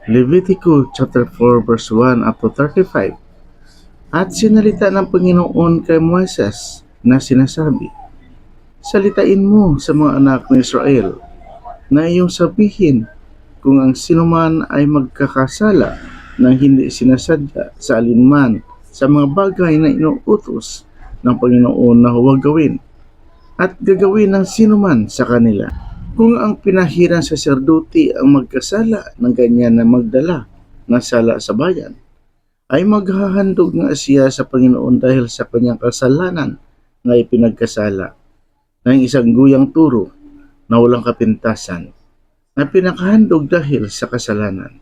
Leviticus chapter 4 verse 1 up to 35. At sinalita ng Panginoon kay Moises na sinasabi, salitain mo sa mga anak ng Israel na iyong sabihin kung ang sinuman ay magkakasala ng hindi sinasadya sa alinman sa mga bagay na inuutos ng Panginoon na huwag gawin at gagawin ng sinuman sa kanila. Kung ang pinahirang saserdote ang magkasala ng ganyan na magdala ng sala sa bayan, ay maghahandog nga siya sa Panginoon dahil sa kanyang kasalanan na ipinagkasala ng isang guyang turo na walang kapintasan na pinakahandog dahil sa kasalanan.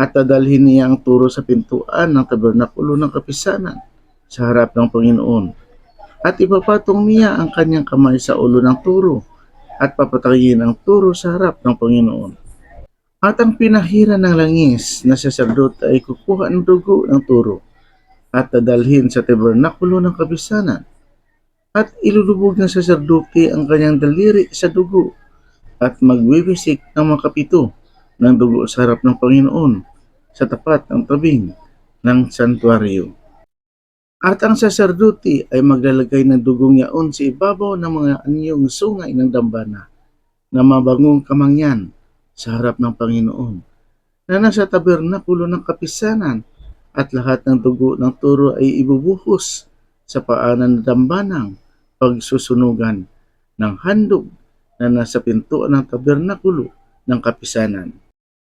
At dadalhin niya ang turo sa pintuan ng tabernakulo ng kapisanan sa harap ng Panginoon. At ipapatong niya ang kanyang kamay sa ulo ng turo at papatayin ang turo sa harap ng Panginoon. At ang pinahira ng langis na saserdote ay kukuha ng dugo ng turo at dadalhin sa tabernakulo ng kapisanan. At ilulubog ng saserdote ang kanyang daliri sa dugo at magwiwisik ng makapito ng dugo sa harap ng Panginoon sa tapat ng tabing ng santuario. At ang saserdote ay maglalagay ng dugong yaon sa ibabaw ng mga anyong sungay ng dambana na mabangong kamangyan sa harap ng Panginoon na nasa tabernakulo ng kapisanan, at lahat ng dugo ng turo ay ibubuhos sa paanan ng dambanang pagsusunugan ng handog na nasa pintuan ng tabernakulo ng kapisanan.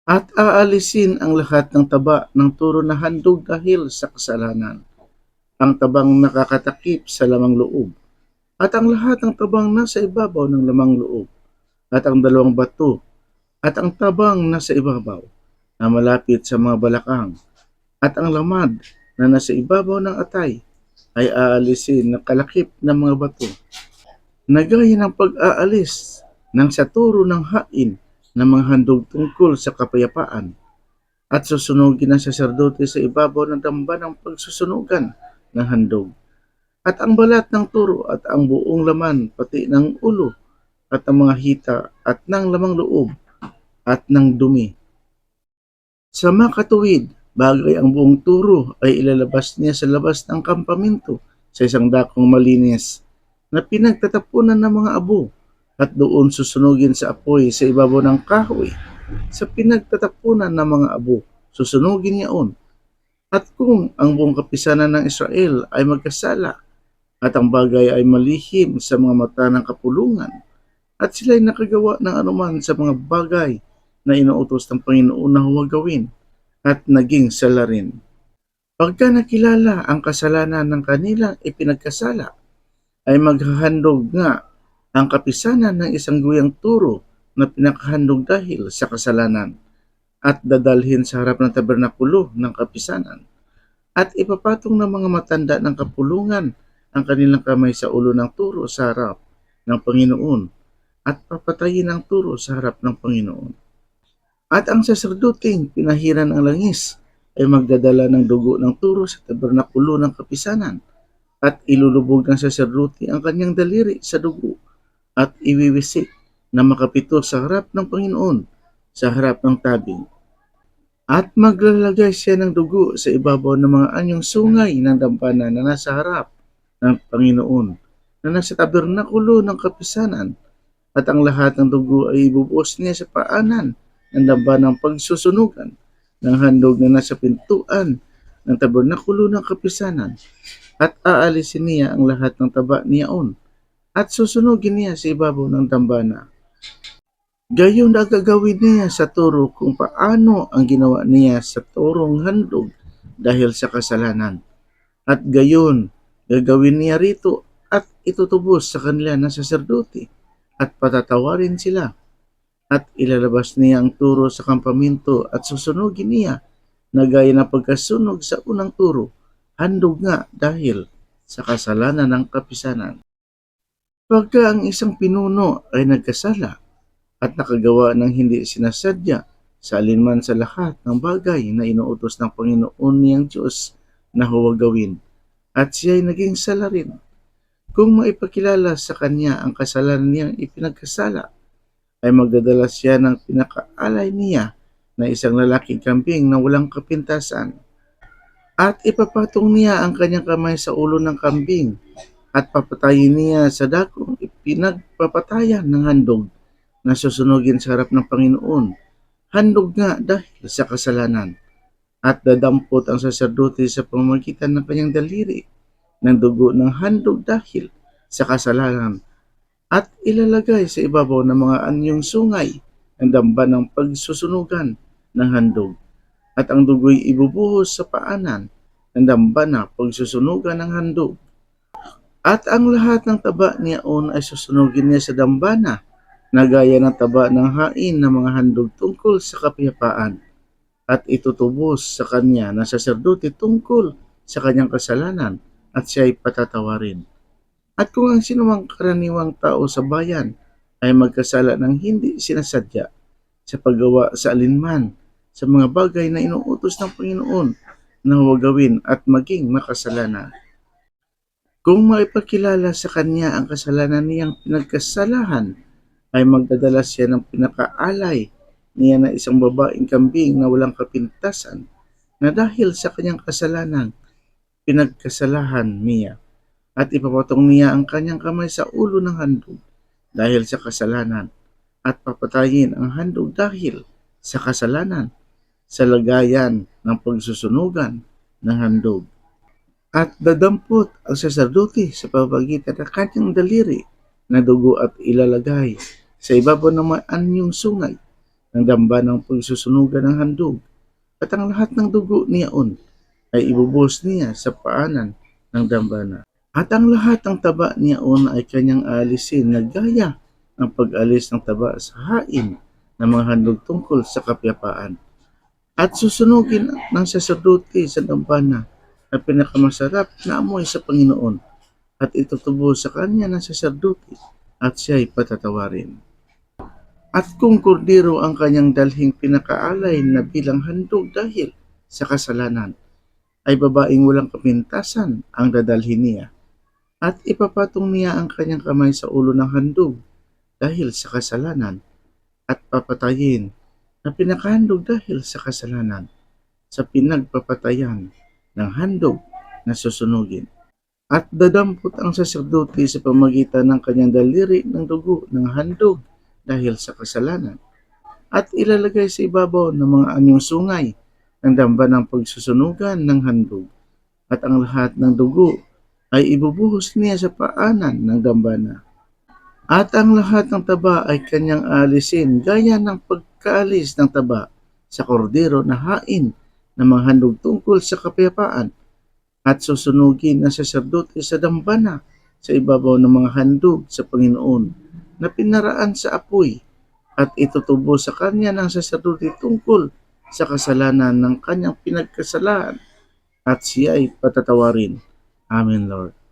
At aalisin ang lahat ng taba ng turo na handog dahil sa kasalanan, ang tabang nakakatakip sa lamang loob, at ang lahat ng tabang nasa ibabaw ng lamang loob, at ang dalawang bato, at ang tabang nasa ibabaw na malapit sa mga balakang, at ang lamad na nasa ibabaw ng atay ay aalisin na kalakip ng mga bato, na gaya ng pag-aalis ng sa turo ng hain ng mga handog tungkol sa kapayapaan, at susunugin ng saserdote sa ibabaw ng damba ng pagsusunugan ng handog, at ang balat ng turo at ang buong laman pati ng ulo at ang mga hita at ng lamang loob at ng dumi. Sa makatuwid, bagay ang buong turo ay ilalabas niya sa labas ng kampamento sa isang dakong malinis na pinagtatapunan ng mga abo, at doon susunugin sa apoy sa ibabaw ng kahoy sa pinagtatapunan ng mga abo, susunugin niyaon. At kung ang buong kapisanan ng Israel ay magkasala at ang bagay ay malihim sa mga mata ng kapulungan, at sila'y nakagawa ng anuman sa mga bagay na inuutos ng Panginoon na huwag gawin, at naging sala rin. Pagka nakilala ang kasalanan ng kanilang ipinagkasala, ay maghahandog nga ang kapisanan ng isang guyang turo na pinakahandog dahil sa kasalanan, at dadalhin sa harap ng tabernakulo ng kapisanan. At ipapatong ng mga matanda ng kapulungan ang kanilang kamay sa ulo ng turo sa harap ng Panginoon, at papatayin ang turo sa harap ng Panginoon. At ang saserdoteng pinahiran ng langis ay magdadala ng dugo ng turo sa tabernakulo ng kapisanan, at ilulubog ng saserdote ang kanyang daliri sa dugo at iwiwisik na makapito sa harap ng Panginoon sa harap ng tabing. At maglalagay siya ng dugo sa ibabaw ng mga anyong sungay ng dambana na nasa harap ng Panginoon na nasa tabernakulo ng kapisanan, at ang lahat ng dugo ay ibubuhos niya sa paanan ng dambanang pagsusunugan ng handog na nasa pintuan ng tabernakulo ng kapisanan, at aalisin niya ang lahat ng taba niyaon at susunugin niya sa ibabaw ng dambana. Gayon na gagawin niya sa turo kung paano ang ginawa niya sa turong handog dahil sa kasalanan. At gayon, gagawin niya rito at itutubos sa kanila ng saserdote at patatawarin sila. At ilalabas niya ang turo sa kampamento at susunugin niya na gaya ng pagkasunog sa unang turo, handog nga dahil sa kasalanan ng kapisanan. Pagka ang isang pinuno ay nagkasala at nakagawa ng hindi sinasadya sa alinman sa lahat ng bagay na inuutos ng Panginoon niyang Diyos na huwag gawin, at siya ay naging sala rin. Kung maipakilala sa kanya ang kasalanan niyang ipinagkasala, ay magdadala siya ng pinakaalay niya na isang lalaking kambing na walang kapintasan. At ipapatong niya ang kanyang kamay sa ulo ng kambing at papatayin niya sa dakong ipinagpapatayan ng handog na susunugin sa harap ng Panginoon. Handog nga dahil sa kasalanan. At dadampot ang saserdote sa pamamagitan ng kanyang daliri ng dugo ng handog dahil sa kasalanan at ilalagay sa ibabaw ng mga anyong sungay ang damba ng pagsusunugan ng handog at ang dugo'y ibubuhos sa paanan ng damba na pagsusunugan ng handog. At ang lahat ng taba niyaon ay susunugin niya sa dambana na gaya ng taba ng hain ng mga handog tungkol sa kapayapaan at itutubos sa kanya na saserdote tungkol sa kanyang kasalanan at siya ay patatawarin. At kung ang sinumang karaniwang tao sa bayan ay magkasala ng hindi sinasadya sa paggawa sa alinman sa mga bagay na inuutos ng Panginoon na huwag gawin at maging makasalanan. Kung maipakilala sa kanya ang kasalanan niyang pinagkasalahan, ay magdadala siya ng pinakaalay niya na isang babaeng kambing na walang kapintasan na dahil sa kanyang kasalanan, pinagkasalahan niya. At ipapatong niya ang kanyang kamay sa ulo ng handog dahil sa kasalanan at papatayin ang handog dahil sa kasalanan sa lagayan ng pagsusunugan ng handog. At dadampot ang saserdote sa pamamagitan ng kanyang daliri na dugo at ilalagay sa ibabaw ng mga anyong sungay ng damba ng pagsusunugan ng handog at ang lahat ng dugo niyaon ay ibubuhos niya sa paanan ng dambana. At ang lahat ng taba niyaon ay kanyang aalisin na gaya ng pag-alis ng taba sa hain ng mga handog tungkol sa kapayapaan. At susunugin ng saserdote sa dambana na pinakamasarap na amoy sa Panginoon at itutubo sa kanya ng saserdote at siya ay patatawarin. At kung kordero ang kanyang dalhing pinakaalay na bilang handog dahil sa kasalanan, ay babaeng walang kapintasan ang dadalhin niya. At ipapatong niya ang kanyang kamay sa ulo ng handog dahil sa kasalanan at papatayin na pinakahandog dahil sa kasalanan sa pinagpapatayan ng handog na susunugin. At dadampot ang saserdote sa pamagitan ng kanyang daliri ng dugo ng handog dahil sa kasalanan at ilalagay sa ibabaw ng mga anyong sungay ng damba ng pagsusunugan ng handog at ang lahat ng dugo ay ibubuhos niya sa paanan ng dambana. At ang lahat ng taba ay kanyang alisin gaya ng pagkaalis ng taba sa kordero na hain ng mga handog tungkol sa kapayapaan at susunugin ng saserdote sa dambana sa ibabaw ng mga handog sa Panginoon na pinaraan sa apoy at itutubo sa kanya ng saserdote tungkol sa kasalanan ng kanyang pinagkasalahan at siya ay patatawarin. Amen, Lord.